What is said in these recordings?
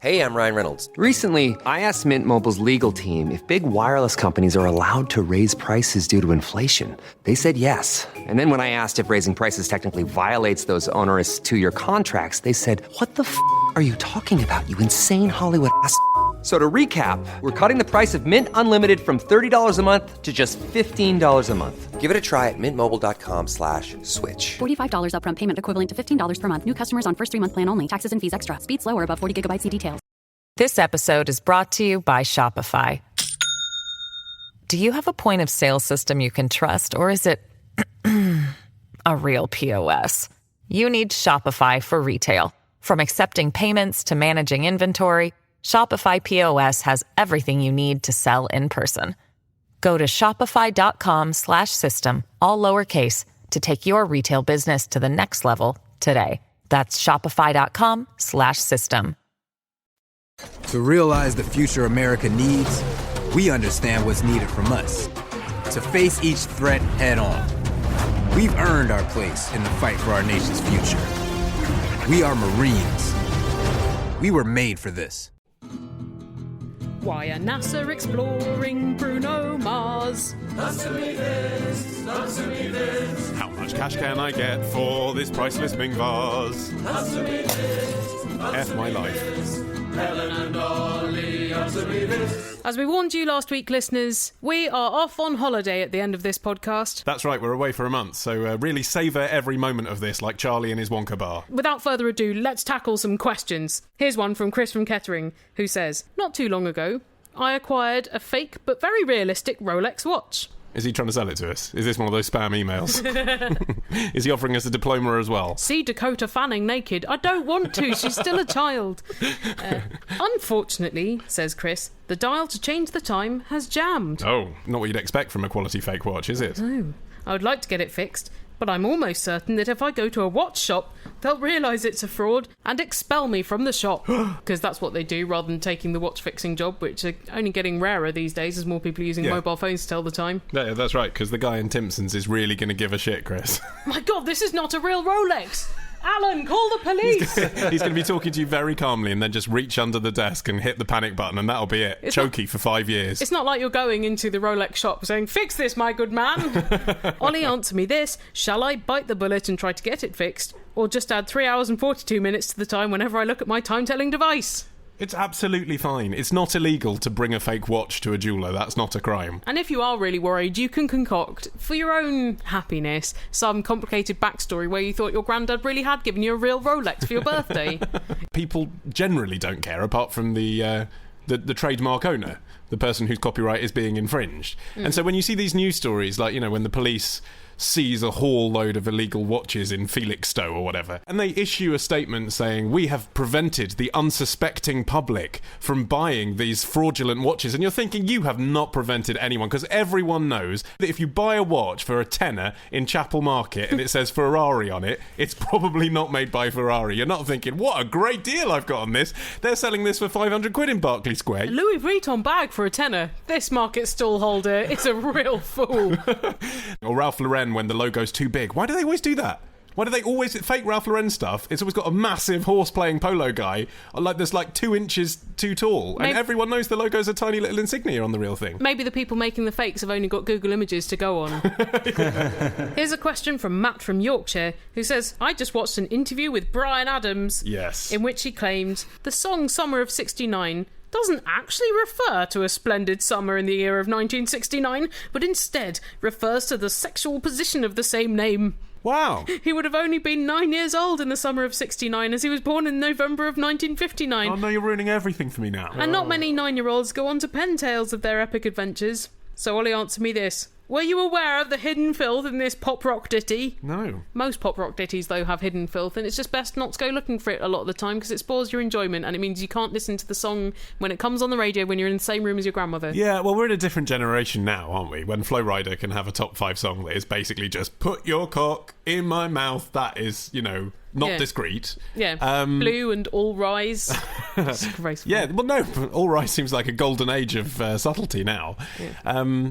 Hey, I'm Ryan Reynolds. Recently, I asked Mint Mobile's legal team if big wireless companies are allowed to raise prices due to inflation. They said yes. And then when I asked if raising prices technically violates those onerous two-year contracts, they said, "What the f*** are you talking about, you insane Hollywood ass?" So to recap, we're cutting the price of Mint Unlimited from $30 a month to just $15 a month. Give it a try at mintmobile.com/switch. $45 upfront payment equivalent to $15 per month. New customers on first 3-month plan only. Taxes and fees extra. Speed slower above 40 gigabytes. See details. This episode is brought to you by Shopify. Do you have a point of sale system you can trust, or is it a real POS? You need Shopify for retail. From accepting payments to managing inventory, Shopify POS has everything you need to sell in person. Go to shopify.com/system, all lowercase, to take your retail business to the next level today. That's shopify.com/system. To realize the future America needs, we understand what's needed from us. To face each threat head on. We've earned our place in the fight for our nation's future. We are Marines. We were made for this. Why are NASA exploring Bruno Mars? Answer me this, answer me this. How much cash can I get for this priceless Ming vase? Answer me this, F my life. Helen and Ollie, answer me this. As we warned you last week, listeners, we are off on holiday at the end of this podcast. That's right, we're away for a month, so really savour every moment of this like Charlie and his Wonka bar. Without further ado, let's tackle some questions. Here's one from Chris from Kettering, who says, "Not too long ago, I acquired a fake but very realistic Rolex watch." Is he trying to sell it to us? Is this one of those spam emails? Is he offering us a diploma as well? See Dakota Fanning naked. I don't want to. She's still a child. Unfortunately, says Chris, the dial to change the time has jammed. Oh, not what you'd expect from a quality fake watch, is it? No. I would like to get it fixed, but I'm almost certain that if I go to a watch shop, they'll realise it's a fraud and expel me from the shop. Because that's what they do, rather than taking the watch-fixing job, which are only getting rarer these days as more people are using mobile phones to tell the time. Yeah, that's right, because the guy in Timpson's is really going to give a shit, Chris. My God, this is not a real Rolex! Alan, call the police! He's going to be talking to you very calmly and then just reach under the desk and hit the panic button and that'll be it. Chokey for 5 years. It's not like you're going into the Rolex shop saying, "Fix this, my good man." Ollie, answer me this. Shall I bite the bullet and try to get it fixed? Or just add 3 hours and 42 minutes to the time whenever I look at my time-telling device? It's absolutely fine. It's not illegal to bring a fake watch to a jeweller. That's not a crime. And if you are really worried, you can concoct, for your own happiness, some complicated backstory where you thought your granddad really had given you a real Rolex for your birthday. People generally don't care, apart from the trademark owner, the person whose copyright is being infringed. And so when you see these news stories, like, you know, when the police seize a haul load of illegal watches in Felixstowe or whatever, and they issue a statement saying, "We have prevented the unsuspecting public from buying these fraudulent watches," and you're thinking, you have not prevented anyone, because everyone knows that if you buy a watch for a tenner in Chapel Market and it says Ferrari on it, it's probably not made by Ferrari. You're not thinking, what a great deal I've got on this. They're selling this for 500 quid in Berkeley Square. A Louis Vuitton bag for a tenner. This market stall holder is a real fool. Or Ralph Lauren when the logo's too big. Why do they always do that? Why do they always... Fake Ralph Lauren stuff, it's always got a massive horse-playing polo guy, like that's like 2 inches too tall, and everyone knows the logo's a tiny little insignia on the real thing. Maybe the people making the fakes have only got Google Images to go on. Here's a question from Matt from Yorkshire, who says, "I just watched an interview with Bryan Adams, yes, in which he claimed the song Summer of '69 doesn't actually refer to a splendid summer in the year of 1969, but instead refers to the sexual position of the same name." Wow. He would have only been 9 years old in the summer of '69, as he was born in November of 1959. Oh no, you're ruining everything for me now. And not many 9-year-olds go on to pen tales of their epic adventures. So Ollie, answer me this. Were you aware of the hidden filth in this pop rock ditty? No. Most pop rock ditties, though, have hidden filth, and it's just best not to go looking for it a lot of the time because it spoils your enjoyment, and it means you can't listen to the song when it comes on the radio when you're in the same room as your grandmother. Yeah, well, we're in a different generation now, aren't we? When Flo Rida can have a top 5 song that is basically just "put your cock in my mouth." That is, you know, not discreet. Yeah. Blue and All Rise. Yeah, well, no, All Rise seems like a golden age of subtlety now. Yeah.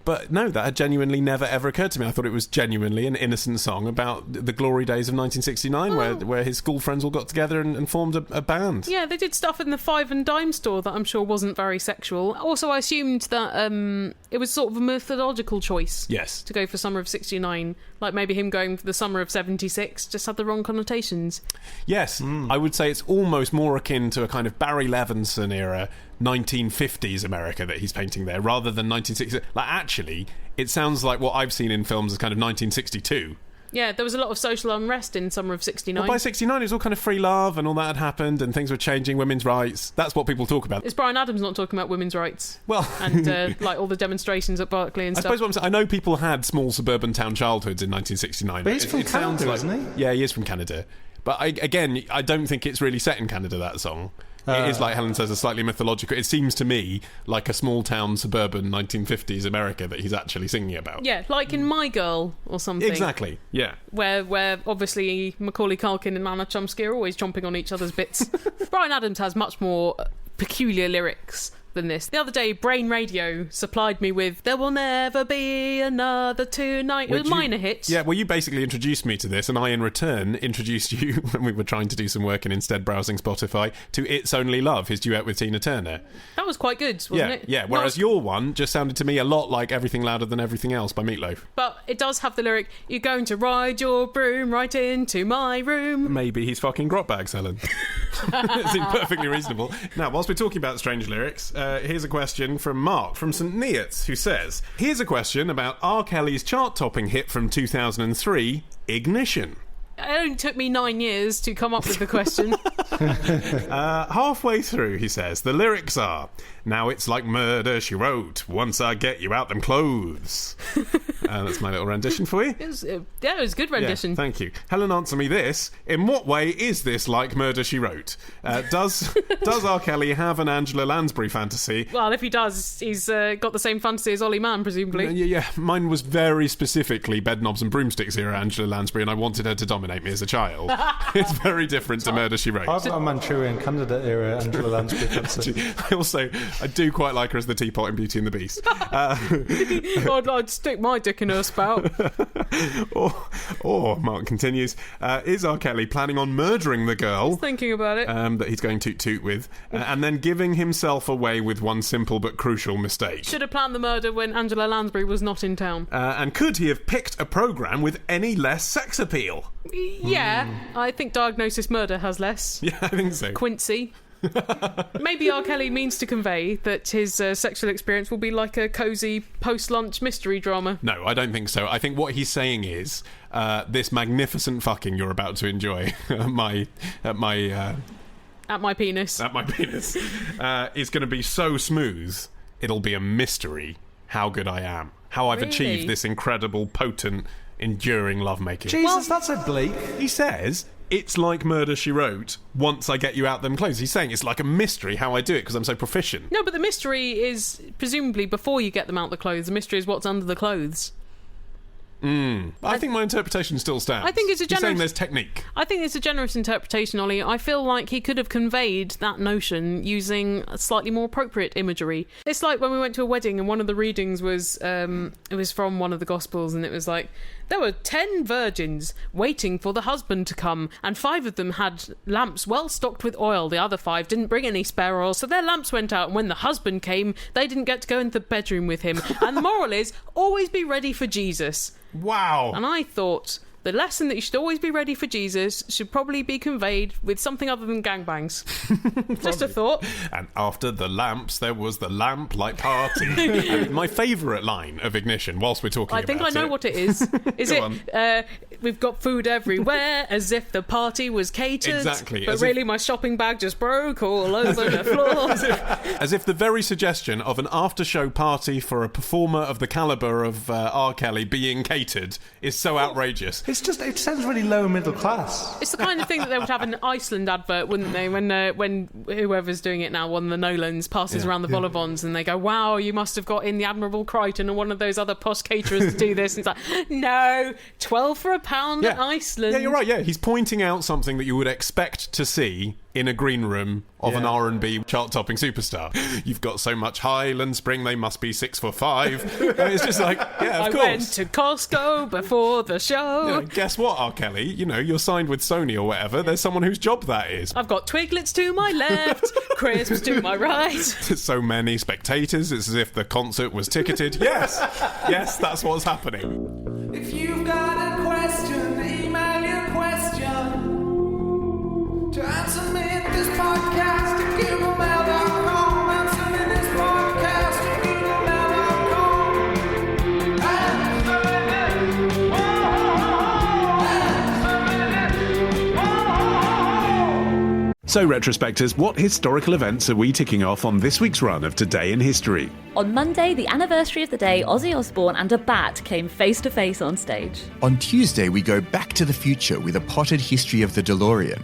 But no, that had genuinely never ever occurred to me. I thought it was genuinely an innocent song about the glory days of 1969 where his school friends all got together and formed a band. Yeah, they did stuff in the Five and Dime store that I'm sure wasn't very sexual. Also, I assumed that it was sort of a methodological choice. Yes. To go for Summer of 69. Like maybe him going for the Summer of 76 just had the wrong connotations. Yes, I would say it's almost more akin to a kind of Barry Levinson era 1950s America that he's painting there, rather than 1960s. Like, actually, it sounds like what I've seen in films as kind of 1962. Yeah, there was a lot of social unrest in Summer of 69. Well, by 69, it was all kind of free love and all that had happened and things were changing, women's rights. That's what people talk about. Is Bryan Adams not talking about women's rights? Well... and, like, all the demonstrations at Berkeley and stuff? I suppose what I'm saying, I know people had small suburban town childhoods in 1969. But he's from Canada, isn't he? Yeah, he is from Canada. But, again, I don't think it's really set in Canada, that song. It is, like Helen says, a slightly mythological... It seems to me like a small-town, suburban 1950s America that he's actually singing about. Yeah, like in My Girl or something. Exactly, yeah. Where obviously Macaulay Culkin and Anna Chomsky are always chomping on each other's bits. Bryan Adams has much more peculiar lyrics than this. The other day, Brain Radio supplied me with "There Will Never Be Another Tonight." It was a minor hit. Yeah, well, you basically introduced me to this, and I, in return, introduced you, when we were trying to do some work and instead browsing Spotify, to "It's Only Love," his duet with Tina Turner. That was quite good, wasn't it? Yeah, whereas your one just sounded to me a lot like "Everything Louder Than Everything Else" by Meatloaf. But it does have the lyric, "You're going to ride your broom right into my room." Maybe he's fucking grotbags, Helen. It seems perfectly reasonable. Now, whilst we're talking about strange lyrics, here's a question from Mark from St Neots, who says, here's a question about R. Kelly's chart-topping hit from 2003, Ignition. It only took me 9 years to come up with the question. Halfway through, he says, the lyrics are, "Now it's like murder, she wrote, once I get you out them clothes." That's my little rendition for you. It was a good rendition. Yeah, thank you. Helen, answer me this. In what way is this like Murder, She Wrote? Does R. Kelly have an Angela Lansbury fantasy? Well, if he does, he's got the same fantasy as Ollie Mann, presumably. Yeah, mine was very specifically Bed Knobs and Broomsticks era Angela Lansbury, and I wanted her to dominate me as a child. It's very different to Murder, She Wrote. I've got a Manchurian Candidate era Angela Lansbury fantasy. I do quite like her as the teapot in Beauty and the Beast. I'd stick my dick in her spout. or Mark continues, is R. Kelly planning on murdering the girl thinking about it that he's going toot with, and then giving himself away with one simple but crucial mistake? Should have planned the murder when Angela Lansbury was not in town. And could he have picked a programme with any less sex appeal? Yeah, I think Diagnosis Murder has less. Yeah, I think so. Quincy. Maybe R. Kelly means to convey that his sexual experience will be like a cosy post-lunch mystery drama. No, I don't think so. I think what he's saying is this magnificent fucking you're about to enjoy at my penis is going to be so smooth it'll be a mystery how good I am, how I've achieved this incredible, potent, enduring lovemaking. Jesus, that's a bleak. He says it's like Murder, She Wrote, once I get you out them clothes. He's saying it's like a mystery how I do it because I'm so proficient. No, but the mystery is presumably before you get them out the clothes. The mystery is what's under the clothes. I think my interpretation still stands. I think it's a He's saying there's technique. I think it's a generous interpretation, Ollie. I feel like he could have conveyed that notion using a slightly more appropriate imagery. It's like when we went to a wedding and one of the readings was it was from one of the Gospels, and it was like, there were 10 virgins waiting for the husband to come, and 5 of them had lamps well stocked with oil. The other 5 didn't bring any spare oil, so their lamps went out, and when the husband came, they didn't get to go into the bedroom with him. And the moral is, always be ready for Jesus. Wow. And I thought the lesson that you should always be ready for Jesus should probably be conveyed with something other than gangbangs. Just a thought. And after the lamps, there was the lamplight party. My favourite line of Ignition, whilst we're talking about it... I think I know what it is. Is it, we've got food everywhere, as if the party was catered. Exactly. But really, my shopping bag just broke all over the floor. As if the very suggestion of an after-show party for a performer of the calibre of R. Kelly being catered is so outrageous. It sounds really low middle class. It's the kind of thing that they would have in an Iceland advert, wouldn't they? When whoever's doing it now, one of the Nolans, passes around the vol-au-vents and they go, wow, you must have got in the Admirable Crichton or one of those other posh caterers to do this. And it's like, no, 12 for a pound in Iceland. Yeah, you're right, yeah. He's pointing out something that you would expect to see in a green room of an R&B chart-topping superstar. You've got so much Highland Spring, they must be 6'5". And it's just like, yeah, of course. I went to Costco before the show. You know, guess what, R. Kelly? You know, you're signed with Sony or whatever. There's someone whose job that is. I've got Twiglets to my left, crisps to my right. So many spectators, it's as if the concert was ticketed. Yes, yes, that's what's happening. If you've got a question, email your question to answermethispodcast at googlemail.com. Answer me this podcast at googlemail.com. So, retrospectors, what historical events are we ticking off on this week's run of Today in History? On Monday, the anniversary of the day Ozzy Osbourne and a bat came face to face on stage. On Tuesday, we go back to the future with a potted history of the DeLorean.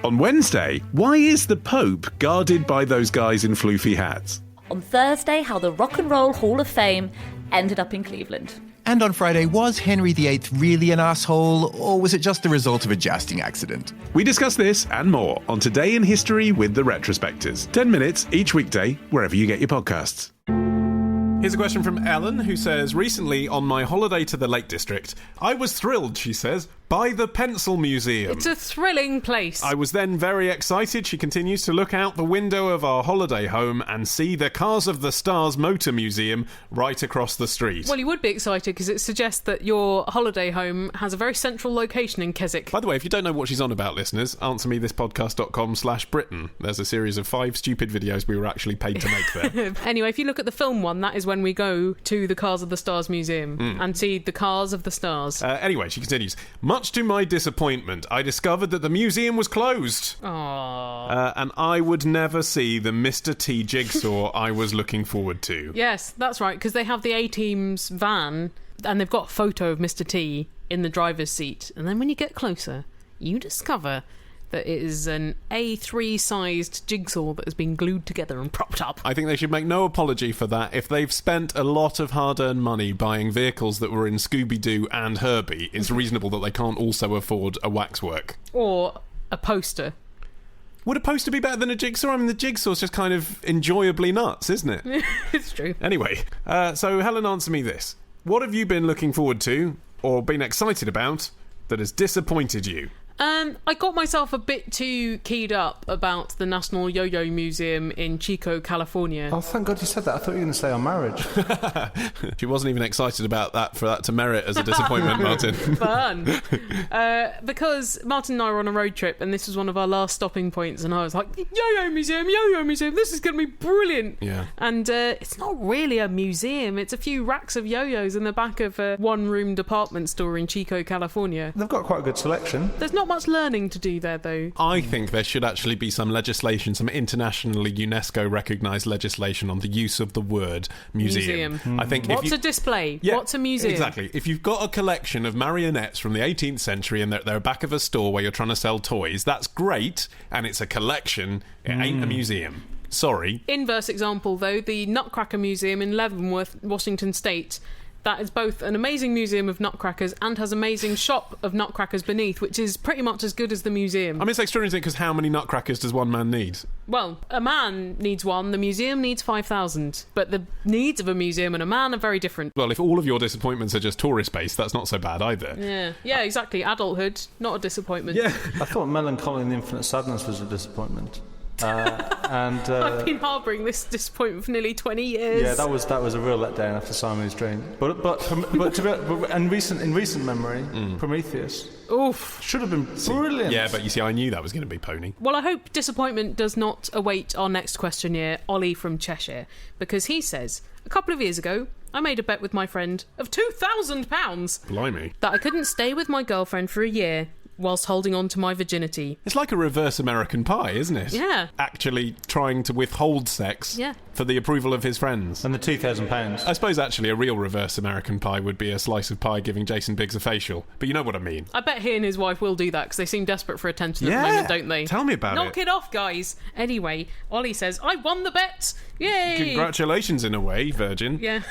On Wednesday, why is the Pope guarded by those guys in floofy hats? On Thursday, how the Rock and Roll Hall of Fame ended up in Cleveland. And on Friday, was Henry VIII really an asshole, or was it just the result of a jousting accident? We discuss this and more on Today in History with the Retrospectors. 10 minutes each weekday, wherever you get your podcasts. Here's a question from Ellen, who says, recently on my holiday to the Lake District, I was thrilled, she says, by the Pencil Museum. It's a thrilling place. I was then very excited, she continues, to look out the window of our holiday home and see the Cars of the Stars Motor Museum right across the street. Well, you would be excited because it suggests that your holiday home has a very central location in Keswick. By the way, if you don't know what she's on about, listeners, answermethispodcast.com/Britain. There's a series of 5 stupid videos we were actually paid to make there. Anyway, if you look at the film one, that is when we go to the Cars of the Stars Museum and see the Cars of the Stars. Anyway, she continues, much to my disappointment, I discovered that the museum was closed. Aww. And I would never see the Mr. T jigsaw I was looking forward to. Yes, that's right, because they have the A-Team's van and they've got a photo of Mr. T in the driver's seat. And then when you get closer, you discover that it is an A3-sized jigsaw that has been glued together and propped up. I think they should make no apology for that. If they've spent a lot of hard-earned money buying vehicles that were in Scooby-Doo and Herbie, it's reasonable that they can't also afford a waxwork. Or a poster. Would a poster be better than a jigsaw? I mean, the jigsaw's just kind of enjoyably nuts, isn't it? It's true. Anyway, so Helen, answer me this. What have you been looking forward to, or been excited about, that has disappointed you? I got myself a bit too keyed up about the National Yo-Yo Museum in Chico, California. Oh, thank God you said that. I thought you were going to say our marriage. She wasn't even excited about that for that to merit as a disappointment, Martin. Fun. Because Martin and I were on a road trip and this was one of our last stopping points and I was like, Yo-Yo Museum, this is going to be brilliant. Yeah. And it's not really a museum. It's a few racks of yo-yos in the back of a one-room department store in Chico, California. They've got quite a good selection. There's not much learning to do there, though. I think there should actually be some legislation, some internationally UNESCO recognised legislation on the use of the word museum. I think What's a display? Yeah, what's a museum? Exactly. If you've got a collection of marionettes from the 18th century and they're back of a store where you're trying to sell toys, that's great, and it's a collection. It ain't a museum. Sorry. Inverse example, though, the Nutcracker Museum in Leavenworth, Washington State. That is both an amazing museum of nutcrackers and has an amazing shop of nutcrackers beneath, which is pretty much as good as the museum. I mean, it's extraordinary because how many nutcrackers does one man need? Well, a man needs one, the museum needs 5,000. But the needs of a museum and a man are very different. Well, if all of your disappointments are just tourist-based, that's not so bad either. Yeah, exactly. Adulthood, not a disappointment. Yeah. I thought Melancholy and Infinite Sadness was a disappointment. I've been harbouring this disappointment for nearly 20 years. Yeah, that was a real letdown after Simon's Dream. In recent memory, Prometheus. Oof, should have been brilliant. Yeah, but you see, I knew that was going to be pony. Well, I hope disappointment does not await our next questionnaire, Ollie from Cheshire, because he says, a couple of years ago, I made a bet with my friend of £2,000. Blimey. That I couldn't stay with my girlfriend for a year whilst holding on to my virginity. It's like a reverse American Pie, isn't it? Yeah. Actually trying to withhold sex for the approval of his friends. And the £2,000. I suppose actually a real reverse American Pie would be a slice of pie giving Jason Biggs a facial. But you know what I mean. I bet he and his wife will do that because they seem desperate for attention at the moment, don't they? Tell me about Knock it off, guys. Anyway, Ollie says, I won the bet. Yay! Congratulations in a way, virgin. Yeah.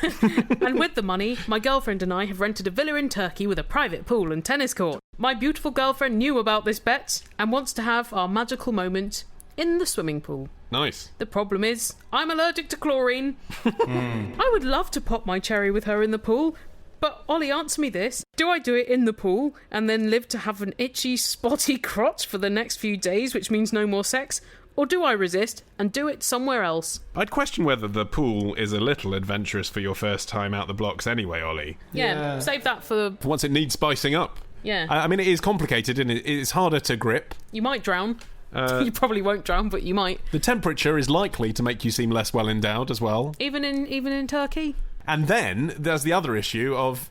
And with the money, my girlfriend and I have rented a villa in Turkey with a private pool and tennis court. My beautiful girlfriend knew about this bet and wants to have our magical moment in the swimming pool. Nice. The problem is, I'm allergic to chlorine. I would love to pop my cherry with her in the pool, but Ollie, answer me this. Do I do it in the pool and then live to have an itchy, spotty crotch for the next few days, which means no more sex? Or do I resist and do it somewhere else? I'd question whether the pool is a little adventurous for your first time out the blocks anyway, Ollie. Yeah. Save that for... Once it needs spicing up. Yeah. I mean, it is complicated and it's harder to grip. You might drown. You probably won't drown, but you might. The temperature is likely to make you seem less well endowed as well. Even in Turkey? And then there's the other issue of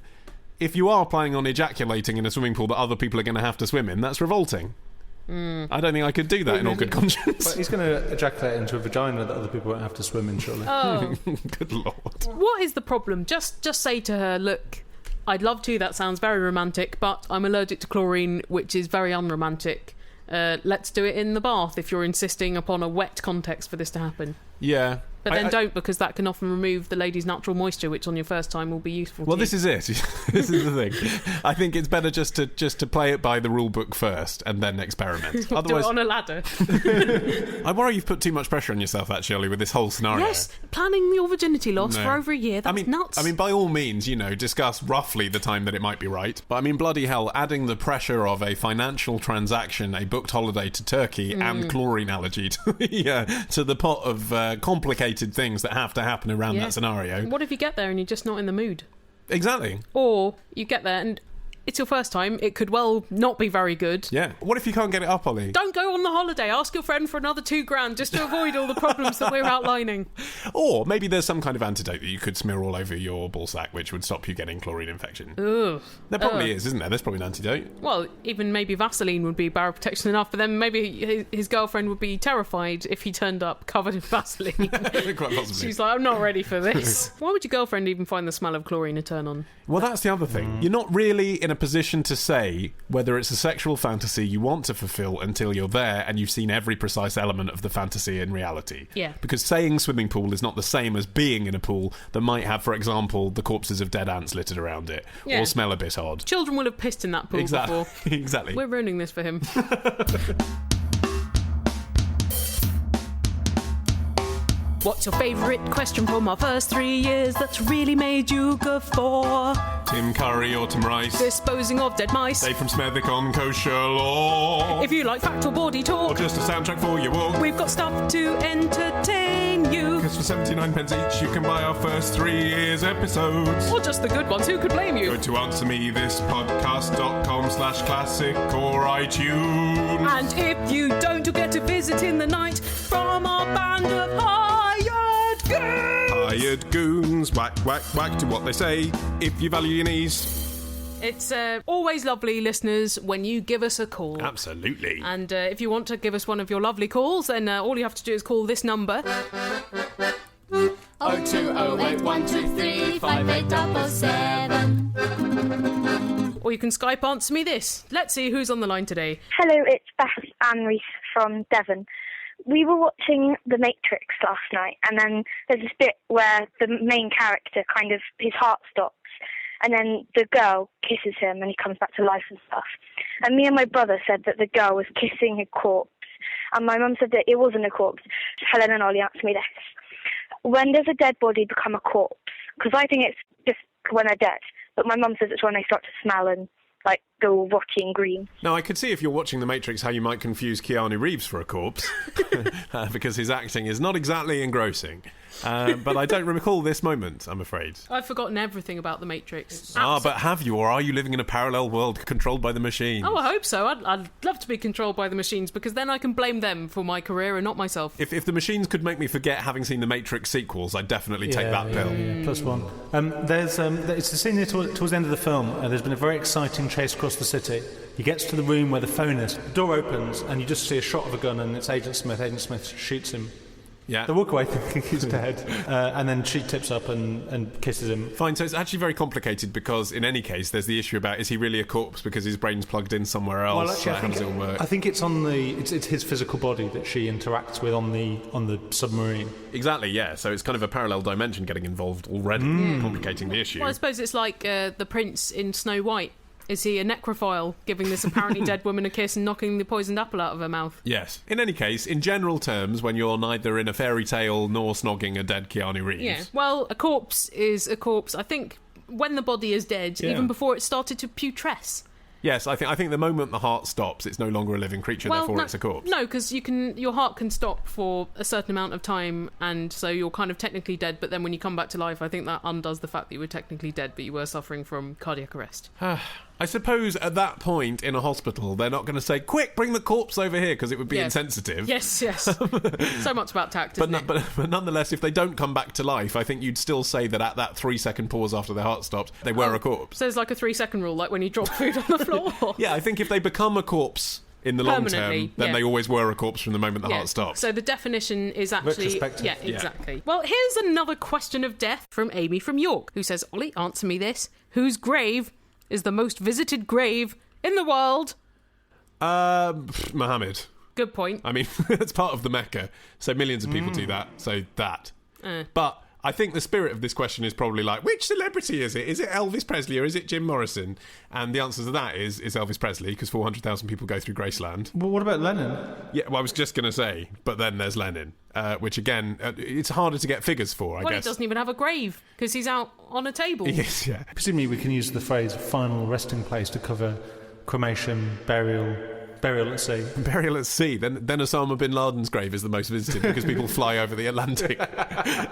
if you are planning on ejaculating in a swimming pool that other people are going to have to swim in, that's revolting. I don't think I could do that in all good conscience. But he's going to ejaculate into a vagina that other people won't have to swim in, surely. Oh. Good Lord. What is the problem? Just say to her, look, I'd love to, that sounds very romantic, but I'm allergic to chlorine, which is very unromantic. Let's do it in the bath if you're insisting upon a wet context for this to happen. Yeah. But then don't, because that can often remove the lady's natural moisture, which on your first time will be useful to you. This is it. This is the thing. I think it's better just to play it by the rule book first and then experiment. Otherwise, do it on a ladder. I worry you've put too much pressure on yourself, actually, with this whole scenario. Yes, planning your virginity loss for over a year, that's nuts. I mean, by all means, discuss roughly the time that it might be right. But I mean, bloody hell, adding the pressure of a financial transaction, a booked holiday to Turkey and chlorine allergy to the pot of complicated things that have to happen around that scenario. What if you get there and you're just not in the mood? Exactly. Or you get there and it's your first time, it could well not be very good. Yeah. What if you can't get it up, Ollie? Don't go on the holiday. Ask your friend for another $2,000 just to avoid all the problems that we're outlining. Or maybe there's some kind of antidote that you could smear all over your ballsack which would stop you getting chlorine infection. Ugh. There probably is, isn't there? There's probably an antidote. Well, even maybe Vaseline would be barrier protection enough, but then maybe his girlfriend would be terrified if he turned up covered in Vaseline. Quite possibly. She's like, I'm not ready for this. Why would your girlfriend even find the smell of chlorine a turn on? Well, that's the other thing. You're not really in a position to say whether it's a sexual fantasy you want to fulfill until you're there and you've seen every precise element of the fantasy in reality. Yeah. Because saying swimming pool is not the same as being in a pool that might have, for example, the corpses of dead ants littered around it or smell a bit odd. Children will have pissed in that pool before. Exactly. We're ruining this for him. What's your favourite question from our first 3 years that's really made you guffaw? Tim Curry or Tim Rice? Disposing of dead mice? Dave from Smethwick on kosher law? If you like fact or bawdy talk? Or just a soundtrack for your walk? We've got stuff to entertain you. Because for 79 pence each you can buy our first 3 years episodes. Or just the good ones, who could blame you? Go to answermethispodcast.com/classic or iTunes. And if you don't, you'll get a visit in the night from our band of hired goons. Hired goons, whack, whack, whack to what they say, if you value your knees. It's always lovely, listeners, when you give us a call. Absolutely. And if you want to give us one of your lovely calls, then all you have to do is call this number. 02081235877. Or you can Skype Answer Me This. Let's see who's on the line today. Hello, it's Beth Ann Reese from Devon. We were watching The Matrix last night, and then there's this bit where the main character his heart stops, and then the girl kisses him and he comes back to life and stuff. And me and my brother said that the girl was kissing a corpse, and my mum said that it wasn't a corpse. Helen and Ollie, answer me this. When does a dead body become a corpse? Because I think it's just when they're dead, but my mum says it's when they start to smell and go rotty and green. Now, I could see if you're watching The Matrix how you might confuse Keanu Reeves for a corpse, because his acting is not exactly engrossing. But I don't recall this moment, I'm afraid. I've forgotten everything about The Matrix. But have you, or are you living in a parallel world controlled by the machine? Oh, I hope so. I'd love to be controlled by the machines, because then I can blame them for my career and not myself. If the machines could make me forget having seen The Matrix sequels, I'd definitely take that pill. Yeah. Plus one. It's the scene here towards the end of the film. There's been a very exciting chase across the city. He gets to the room where the phone is. The door opens, and you just see a shot of a gun, and it's Agent Smith. Agent Smith shoots him. Yeah. They walk away thinking he's dead. And then she tips up and kisses him. Fine, so it's actually very complicated because in any case there's the issue about is he really a corpse because his brain's plugged in somewhere else? Well, actually, how does it all work? I think it's it's his physical body that she interacts with on the submarine. Exactly, yeah. So it's kind of a parallel dimension getting involved already, complicating the issue. Well, I suppose it's like the prince in Snow White. Is he a necrophile, giving this apparently dead woman a kiss and knocking the poisoned apple out of her mouth? Yes. In any case, in general terms, when you're neither in a fairy tale nor snogging a dead Keanu Reeves... Yeah, well, a corpse is a corpse, I think, when the body is dead, even before it started to putresce. Yes, I think the moment the heart stops, it's no longer a living creature, therefore it's a corpse. No, because your heart can stop for a certain amount of time, and so you're kind of technically dead, but then when you come back to life, I think that undoes the fact that you were technically dead, but you were suffering from cardiac arrest. I suppose at that point in a hospital, they're not going to say, quick, bring the corpse over here, because it would be insensitive. Yes. So much about tact, isn't it? But nonetheless, if they don't come back to life, I think you'd still say that at that 3-second pause after their heart stopped, they were a corpse. So there's like a 3-second rule, like when you drop food on the floor. Yeah, I think if they become a corpse in the long term, then they always were a corpse from the moment the heart stopped. So the definition is actually... retrospective. Yeah, exactly. Yeah. Well, here's another question of death from Amy from York, who says, Ollie, answer me this. Whose grave is the most visited grave in the world? Muhammad. Good point. I mean, it's part of the Mecca, so millions of people do that, so that. But I think the spirit of this question is probably like, which celebrity is it? Is it Elvis Presley or is it Jim Morrison? And the answer to that is Elvis Presley, because 400,000 people go through Graceland. Well, what about Lennon? Yeah, well, I was just going to say, but then there's Lennon, which again, it's harder to get figures for, I guess. Well, he doesn't even have a grave, because he's out on a table. Yes, yeah. Presumably we can use the phrase final resting place to cover cremation, burial at sea. Burial at sea. Then Osama bin Laden's grave is the most visited because people fly over the Atlantic.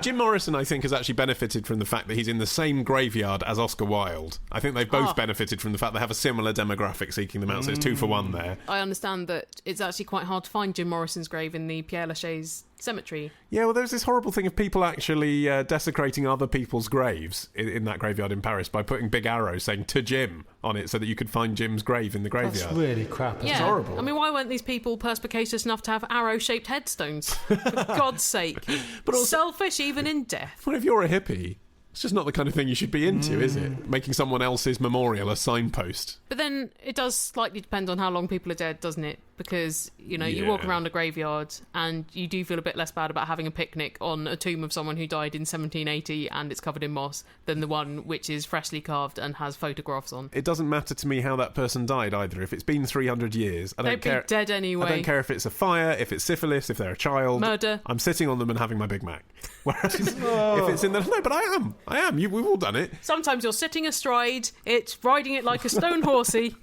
Jim Morrison, I think, has actually benefited from the fact that he's in the same graveyard as Oscar Wilde. I think they've both benefited from the fact they have a similar demographic seeking them out, so it's 2 for 1 there. I understand that it's actually quite hard to find Jim Morrison's grave in the Père Lachaise cemetery. Yeah, well, there's this horrible thing of people actually desecrating other people's graves in that graveyard in Paris by putting big arrows saying "to Jim" on it so that you could find Jim's grave in the graveyard. That's really crap. It's horrible. I mean, why weren't these people perspicacious enough to have arrow-shaped headstones? For God's sake. But also, selfish even in death. What if you're a hippie? It's just not the kind of thing you should be into, is it? Making someone else's memorial a signpost. But then it does slightly depend on how long people are dead, doesn't it? Because, you walk around a graveyard and you do feel a bit less bad about having a picnic on a tomb of someone who died in 1780 and it's covered in moss than the one which is freshly carved and has photographs on. It doesn't matter to me how that person died either. If it's been 300 years, I don't care. They'd be dead anyway. I don't care if it's a fire, if it's syphilis, if they're a child. Murder. I'm sitting on them and having my Big Mac. Whereas if it's in the... No, but I am. We've all done it. Sometimes you're sitting astride, it's riding it like a stone horsey.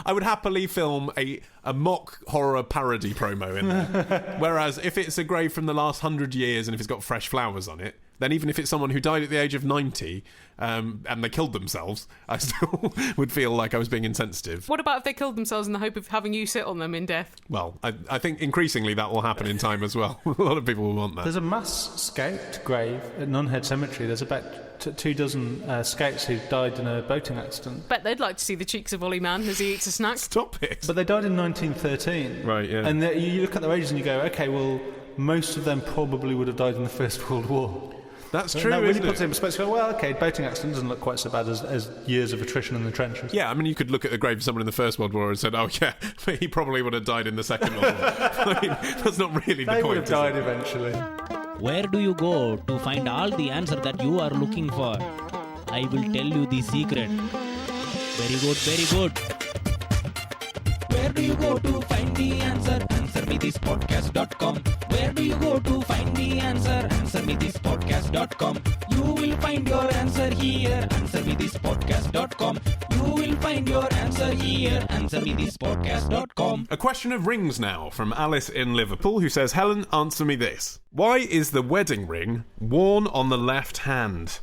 I would happily film a mock horror parody promo in there. Whereas if it's a grave from the last 100 years and if it's got fresh flowers on it, then even if it's someone who died at the age of 90 and they killed themselves, I still would feel like I was being insensitive. What about if they killed themselves in the hope of having you sit on them in death? Well, I think increasingly that will happen in time as well. A lot of people will want that. There's a mass scout grave at Nunhead Cemetery. There's about 24 scouts who died in a boating accident. Bet they'd like to see the cheeks of Ollie Man as he eats a snack. Stop it. But they died in 1913. Right, yeah. And you look at their ages and you go, okay, well, most of them probably would have died in the First World War. That's true, that really isn't puts it? it in perspective. Well, okay, boating accident doesn't look quite so bad as years of attrition in the trenches. Yeah, I mean, you could look at the grave of someone in the First World War and said, oh, yeah, he probably would have died in the Second World War. I mean, that's not really the point. They would have died eventually. Where do you go to find all the answer that you are looking for? I will tell you the secret. Very good, very good. Where do you go to find the answer? AnswerMeThisPodcast.com. Where do you go to find the answer? AnswerMeThisPodcast.com. You will find your answer here. AnswerMeThisPodcast.com. You will find your answer here. AnswerMeThisPodcast.com. A question of rings now from Alice in Liverpool, who says, Helen, answer me this. Why is the wedding ring worn on the left hand?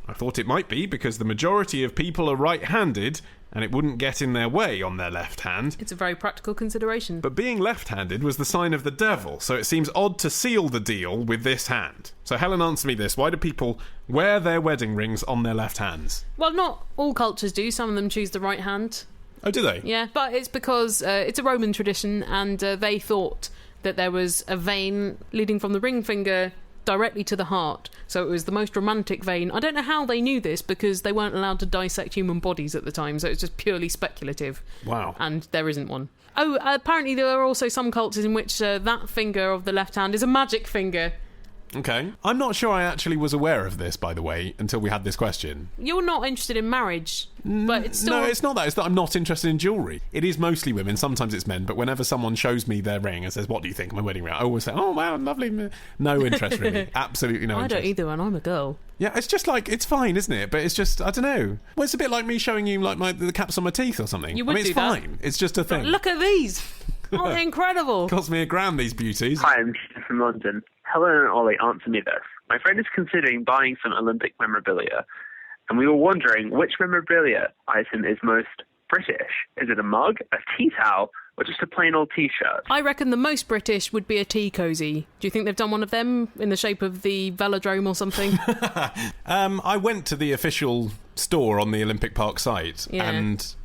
I thought it might be because the majority of people are right-handed and it wouldn't get in their way on their left hand. It's a very practical consideration. But being left-handed was the sign of the devil, so it seems odd to seal the deal with this hand. So Helen, answer me this. Why do people wear their wedding rings on their left hands? Well, not all cultures do. Some of them choose the right hand. Oh, do they? Yeah, but it's because it's a Roman tradition and they thought that there was a vein leading from the ring finger directly to the heart, so it was the most romantic vein. I don't know how they knew this because they weren't allowed to dissect human bodies at the time, so it's just purely speculative. Wow. And there isn't one. Oh, apparently there are also some cultures in which that finger of the left hand is a magic finger, Okay. I'm not sure I actually was aware of this, by the way, until we had this question. You're not interested in marriage, but it's still... No, it's not that. It's that I'm not interested in jewellery. It is mostly women. Sometimes it's men. But whenever someone shows me their ring and says, what do you think of my wedding ring? I always say, oh, wow, lovely. No interest, really. Absolutely no interest. I don't either, and I'm a girl. Yeah, it's just like, it's fine, isn't it? But it's just, I don't know. Well, it's a bit like me showing you like the caps on my teeth or something. You would it's do that. fine. It's just a thing. But look at these. Oh, they're incredible. Cost me $1,000, these beauties. Hi, I'm Steve from London. Helen and Ollie, answer me this. My friend is considering buying some Olympic memorabilia, and we were wondering which memorabilia item is most British. Is it a mug, a tea towel, or just a plain old T-shirt? I reckon the most British would be a tea cosy. Do you think they've done one of them in the shape of the velodrome or something? I went to the official store on the Olympic Park site, and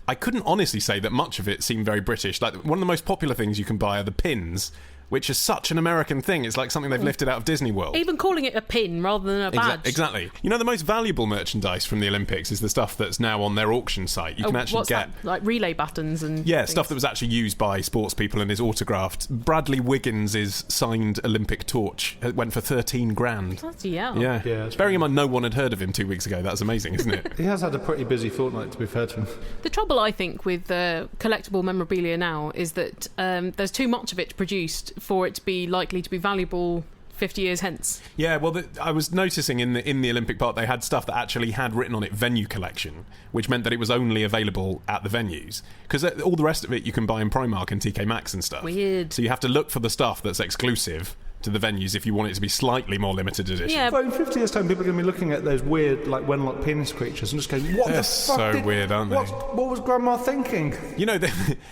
I couldn't honestly say that much of it seemed very British. Like, one of the most popular things you can buy are the pins, which is such an American thing. It's like something they've lifted out of Disney World. Even calling it a pin rather than a badge. Exactly. You know, the most valuable merchandise from the Olympics is the stuff that's now on their auction site. You can actually get... That? Like relay battons and things. Stuff that was actually used by sports people and is autographed. Bradley Wiggins' signed Olympic torch went for $13,000. Bloody hell. Yeah. Bearing in mind no one had heard of him 2 weeks ago. That's amazing, isn't it? He has had a pretty busy fortnight, to be fair to him. The trouble, I think, with collectible memorabilia now is that there's too much of it produced for it to be likely to be valuable 50 years hence. Yeah, well, I was noticing in the Olympic Park they had stuff that actually had written on it venue collection, which meant that it was only available at the venues. Because all the rest of it you can buy in Primark and TK Maxx and stuff. Weird. So you have to look for the stuff that's exclusive to the venues if you want it to be slightly more limited edition. Yeah. But in 50 years' time, people are going to be looking at those weird, like, Wenlock penis creatures and just going, what They're the fuck? so weird, aren't they? What was Grandma thinking? You know,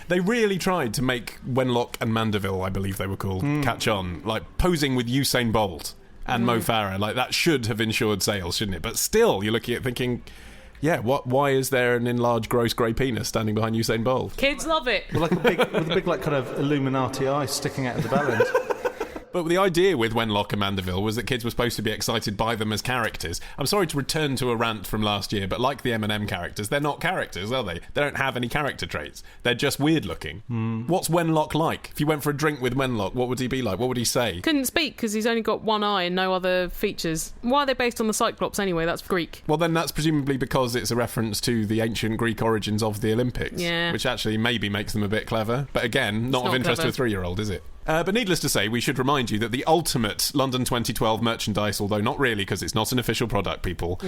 they really tried to make Wenlock and Mandeville, I believe they were called, catch on. Like, posing with Usain Bolt and Mo Farah. Like, that should have ensured sales, shouldn't it? But still, you're looking at thinking... Yeah, why is there an enlarged gross grey penis standing behind Usain Bolt? Kids love it. Well, like with a big, like, kind of Illuminati eye sticking out of the bell end. But the idea with Wenlock and Mandeville was that kids were supposed to be excited by them as characters. I'm sorry to return to a rant from last year, but like the M&M characters, they're not characters, are they? They don't have any character traits. They're just weird looking. What's Wenlock like? If you went for a drink with Wenlock, what would he be like? What would he say? Couldn't speak because he's only got one eye and no other features. Why are they based on the Cyclops anyway? That's Greek. Well, then that's presumably because it's a reference to the ancient Greek origins of the Olympics, which actually maybe makes them a bit clever. But again, not of interest to a 3-year-old, is it? But needless to say, we should remind you that the ultimate London 2012 merchandise, although not really because it's not an official product, people,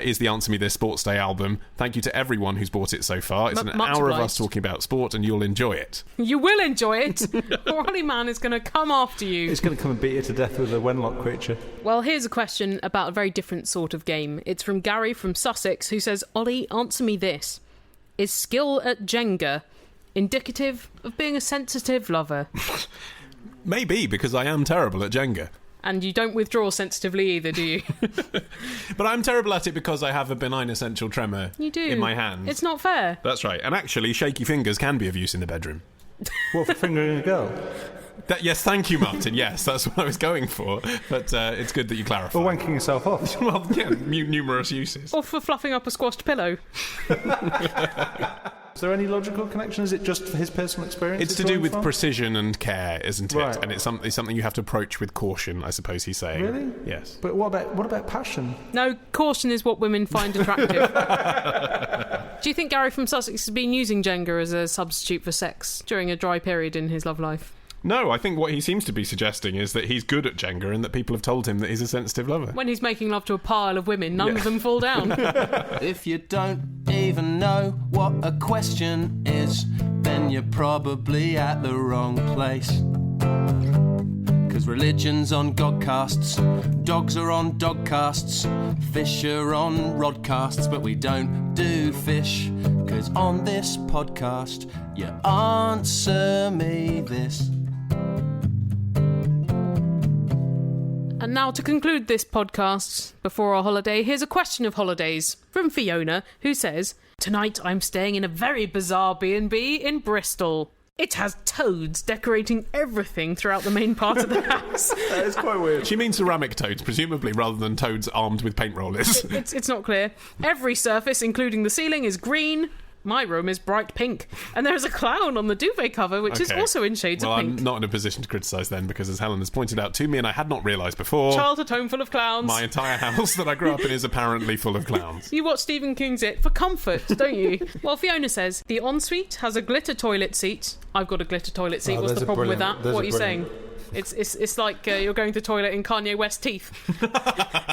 is the Answer Me This Sports Day album. Thank you to everyone who's bought it so far. It's an hour of us talking about sport and you'll enjoy it. You will enjoy it. Ollie Man is going to come after you. He's going to come and beat you to death with a Wenlock creature. Well, here's a question about a very different sort of game. It's from Gary from Sussex, who says, Ollie, answer me this. Is skill at Jenga indicative of being a sensitive lover? Maybe, because I am terrible at Jenga. And you don't withdraw sensitively either, do you? But I'm terrible at it because I have a benign essential tremor in my hands. It's not fair. That's right. And actually, shaky fingers can be of use in the bedroom. What, for fingering a girl? Yes, thank you, Martin. Yes, that's what I was going for. But it's good that you clarify. Or wanking yourself off. Well, yeah, numerous uses. Or for fluffing up a squashed pillow. Is there any logical connection? Is it just his personal experience? It's to do with precision and care, isn't it? Right. And it's something you have to approach with caution, I suppose he's saying. Really? Yes. But what about passion? No, caution is what women find attractive. Do you think Gary from Sussex has been using Jenga as a substitute for sex during a dry period in his love life? No, I think what he seems to be suggesting is that he's good at Jenga and that people have told him that he's a sensitive lover. When he's making love to a pile of women, none of them fall down. If you don't even know what a question is, then you're probably at the wrong place. 'Cause religion's on godcasts, dogs are on dogcasts, fish are on rodcasts, but we don't do fish. 'Cause on this podcast, you answer me this. And now to conclude this podcast before our holiday, here's a question of holidays from Fiona, who says, Tonight I'm staying in a very bizarre B&B in Bristol. It has toads decorating everything throughout the main part of the house. That is quite weird. She means ceramic toads, presumably, rather than toads armed with paint rollers. It's not clear. Every surface, including the ceiling, is green. My room is bright pink, and there is a clown on the duvet cover, which is also in shades of pink. I'm not in a position to criticise then, because as Helen has pointed out to me, and I had not realised before, childhood home full of clowns. My entire house that I grew up in is apparently full of clowns. You watch Stephen King's It for comfort, don't you? Well, Fiona says, the ensuite has a glitter toilet seat. I've got a glitter toilet seat. What's the problem with that? What are you saying? It's like you're going to the toilet in Kanye West's teeth.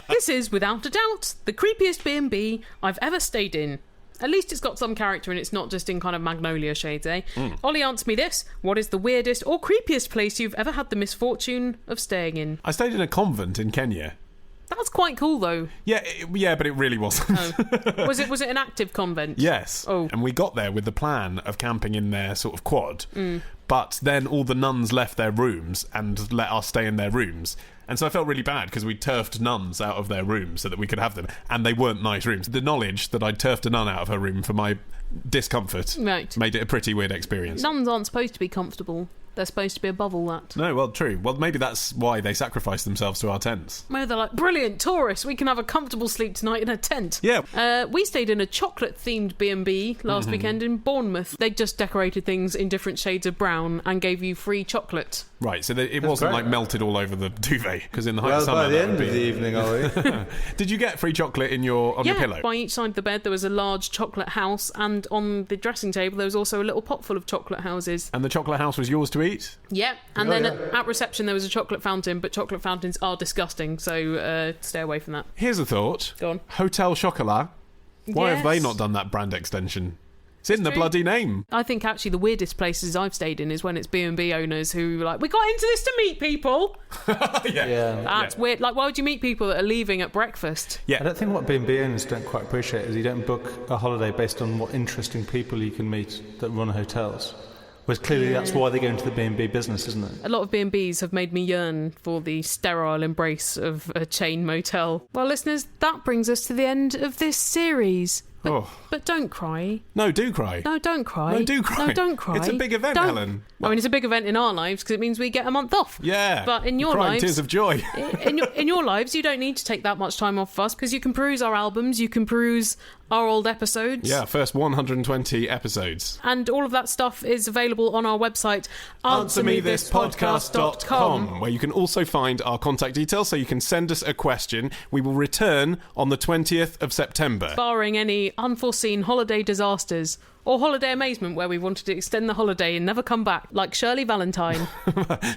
This is, without a doubt, the creepiest B&B I've ever stayed in. At least it's got some character and it's not just in kind of magnolia shades, eh? Ollie, answer me this. What is the weirdest or creepiest place you've ever had the misfortune of staying in? I stayed in a convent in Kenya. That's quite cool, though. Yeah, but it really wasn't. Oh. Was it an active convent? Yes. Oh. And we got there with the plan of camping in their sort of quad. But then all the nuns left their rooms and let us stay in their rooms. And so I felt really bad because we turfed nuns out of their rooms so that we could have them. And they weren't nice rooms. The knowledge that I'd turfed a nun out of her room for my discomfort made it a pretty weird experience. Nuns aren't supposed to be comfortable. They're supposed to be above all that. No, well, true. Well, maybe that's why they sacrificed themselves to our tents. Maybe they're like, brilliant, tourists, we can have a comfortable sleep tonight in a tent. Yeah. We stayed in a chocolate-themed B&B last weekend in Bournemouth. They just decorated things in different shades of brown and gave you free chocolate. Right, so it wasn't like melted all over the duvet, because in the height of summer... by the end of the evening, Ollie. Did you get free chocolate on your pillow? Yeah, by each side of the bed there was a large chocolate house, and on the dressing table there was also a little pot full of chocolate houses. And the chocolate house was yours to eat? Yeah, and at reception there was a chocolate fountain, but chocolate fountains are disgusting, so stay away from that. Here's a thought. Go on. Hotel Chocolat. Why have they Yes. not done that brand extension? It's in the true. bloody name. I think actually the weirdest places I've stayed in is when it's B&B owners who are like, we got into this to meet people. That's weird. Like, why would you meet people that are leaving at breakfast? Yeah. I don't think what B&B owners don't quite appreciate is you don't book a holiday based on what interesting people you can meet that run hotels. Whereas clearly that's why they go into the B&B business, isn't it? A lot of B&Bs have made me yearn for the sterile embrace of a chain motel. Well, listeners, that brings us to the end of this series. But don't cry. No, do cry. No, don't cry. No, do cry. No, don't cry. It's a big event, Helen. I mean, it's a big event in our lives because it means we get a month off. Yeah. But in your crying lives... tears of joy. in your lives, you don't need to take that much time off us because you can peruse our albums, you can peruse our old episodes. Yeah, first 120 episodes. And all of that stuff is available on our website, AnswerMeThisPodcast.com, where you can also find our contact details so you can send us a question. We will return on the 20th of September. Barring any unforeseen holiday disasters or holiday amazement where we wanted to extend the holiday and never come back, like Shirley Valentine.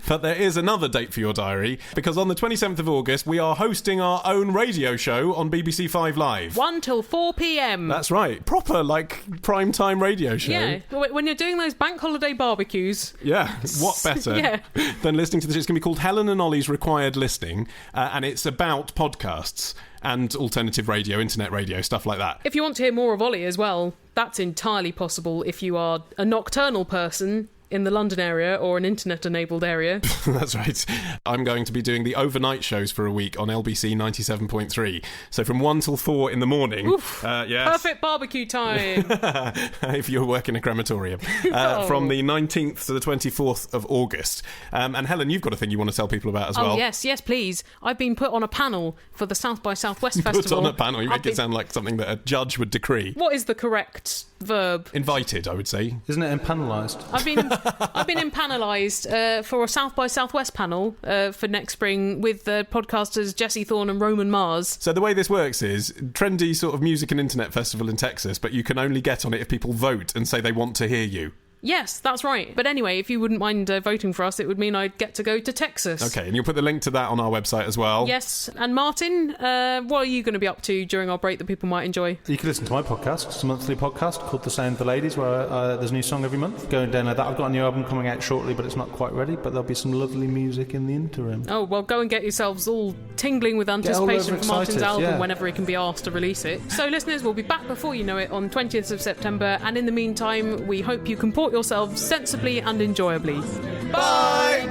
But there is another date for your diary, because on the 27th of August, we are hosting our own radio show on BBC 5 Live. 1 till 4 p.m. That's right. Proper, like, prime time radio show. Yeah, when you're doing those bank holiday barbecues. Yeah, what better than listening to this? It's going to be called Helen and Ollie's Required Listening, and it's about podcasts and alternative radio, internet radio, stuff like that. If you want to hear more of Ollie as well, that's entirely possible if you are a nocturnal person in the London area or an internet-enabled area. That's right. I'm going to be doing the overnight shows for a week on LBC 97.3. So from 1 till 4 in the morning. Oof, yes. perfect barbecue time. If you're working a crematorium. From the 19th to the 24th of August. And Helen, you've got a thing you want to tell people about as well. Oh, yes, please. I've been put on a panel for the South by Southwest Festival. Put on a panel? You make it sound like something that a judge would decree. What is the correct verb? Invited, I would say. Isn't it empanelized? I've been empanelized for a South by Southwest panel for next spring with podcasters Jesse Thorne and Roman Mars. So the way this works is trendy sort of music and internet festival in Texas, but you can only get on it if people vote and say they want to hear you. Yes, that's right. But anyway, if you wouldn't mind voting for us, it would mean I'd get to go to Texas. Okay, and you'll put the link to that on our website as well. Yes, and Martin, what are you going to be up to during our break that people might enjoy? You can listen to my podcast. It's a monthly podcast called The Sound of the Ladies, where there's a new song every month. Go and download that. I've got a new album coming out shortly, but it's not quite ready, but there'll be some lovely music in the interim. Oh, well, go and get yourselves all tingling with anticipation for Martin's album whenever he can be asked to release it. So, listeners, we'll be back before you know it on 20th of September, and in the meantime, we hope you comport yourselves sensibly and enjoyably. Bye!